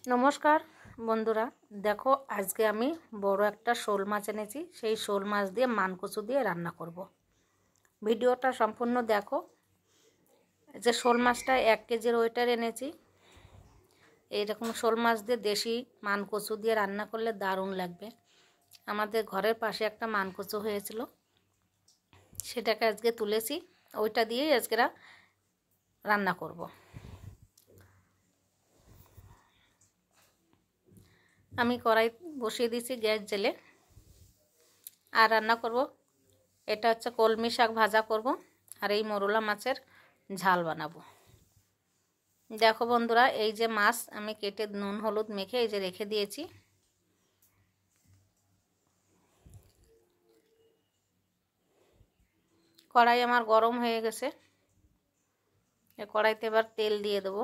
নমস্কার বন্ধুরা, দেখো আজকে আমি বড় একটা শোল মাছ এনেছি। সেই শোল মাছ দিয়ে মানকচু দিয়ে রান্না করব। ভিডিওটা সম্পূর্ণ দেখো। যে শোল মাছটা 1 কেজির ওয়েটার এনেছি। এইরকম শোল মাছ দিয়ে দেশি মানকচু দিয়ে রান্না করলে দারুণ লাগবে। আমাদের ঘরের পাশে একটা মানকচু হয়েছিল, সেটাকে আজকে তুলেছি, ওইটা দিয়েই আজকে রান্না করব। আমি কড়াই বসিয়ে দিয়েছি গ্যাস জেলে, আর রান্না করব। এটা হচ্ছে কলমি শাক ভাজা করব, আর এই মোরলা মাছের ঝাল বানাবো। দেখো বন্ধুরা, এই যে মাছ আমি কেটে নুন হলুদ মেখে এই যে রেখে দিয়েছি। কড়াই আমার গরম হয়ে গেছে। এই কড়াইতে এবার তেল দিয়ে দেবো।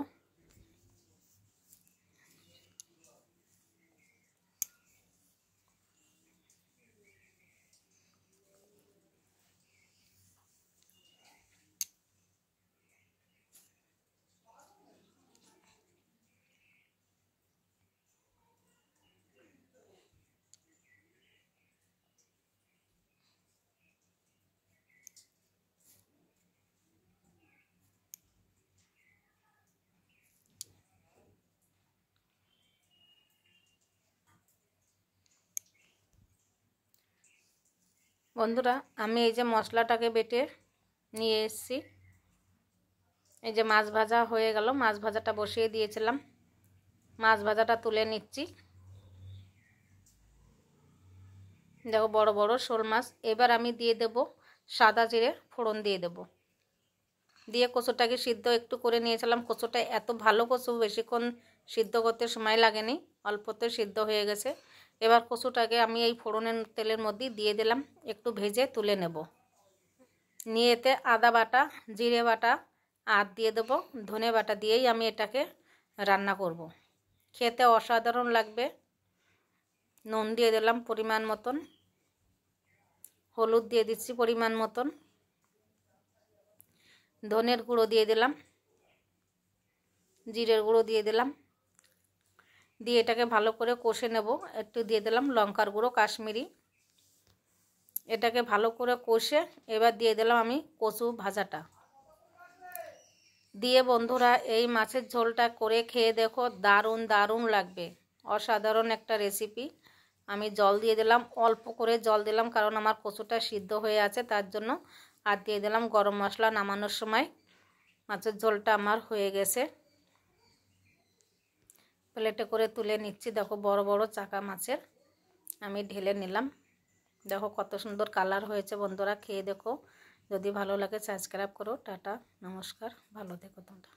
বন্ধুরা, আমি এই যে মশলাটাকে বেটে নিয়ে এসেছি। এই যে মাছ ভাজা হয়ে গেল, মাছ ভাজাটা বসিয়ে দিয়েছিলাম, মাছ ভাজাটা তুলে নিচ্ছি। দেখো বড় বড় শোল মাছ। এবার আমি দিয়ে দেব সাদা জিরে ফোড়ন দিয়ে দেব। দিয়ে কচুটাকে সিদ্ধ একটু করে নিয়েছিলাম। কচুটা এত ভালো কচু, বেশিক্ষণ সিদ্ধ করতে সময় লাগেনি, অল্পতে সিদ্ধ হয়ে গেছে। এবার কচুটাকে আমি এই ফোড়নের তেলের মধ্যে দিয়ে দিলাম, একটু ভেজে তুলে নেব। নিয়ে এতে আদা বাটা, জিরে বাটা আর দিয়ে দেব ধনে বাটা দিয়েই আমি এটাকে রান্না করব। খেতে অসাধারণ লাগবে। নুন দিয়ে দিলাম পরিমাণ মতন, হলুদ দিয়ে দিচ্ছি পরিমাণ মতন, ধনের গুঁড়ো দিয়ে দিলাম, জিরের গুঁড়ো দিয়ে দিলাম। দিয়ে এটাকে ভালো করে কষে নেব। একটু দিয়ে দিলাম লঙ্কার গুঁড়ো কাশ্মীরি। এটাকে ভালো করে কষে এবার দিয়ে দিলাম আমি কচু ভাজাটা। দিয়ে বন্ধুরা, এই মাছের ঝোলটা করে খেয়ে দেখো, দারুণ দারুণ লাগবে। অসাধারণ একটা রেসিপি। আমি জল দিয়ে দিলাম, অল্প করে জল দিলাম, কারণ আমার কচুটা সিদ্ধ হয়ে আছে তার জন্য। আর দিয়ে দিলাম গরম মশলা। নামানোর সময় মাছের ঝোলটা আমার হয়ে গেছে। প্লেটে করে তুলে নিচ্ছি। দেখো বড় বড় চাকা মাছের আমি ঢেলে নিলাম। দেখো কত সুন্দর কালার হয়েছে। বন্ধুরা খেয়ে দেখো, যদি ভালো লাগে সাবস্ক্রাইব করো। টাটা, নমস্কার, ভালো থেকো তোমরা।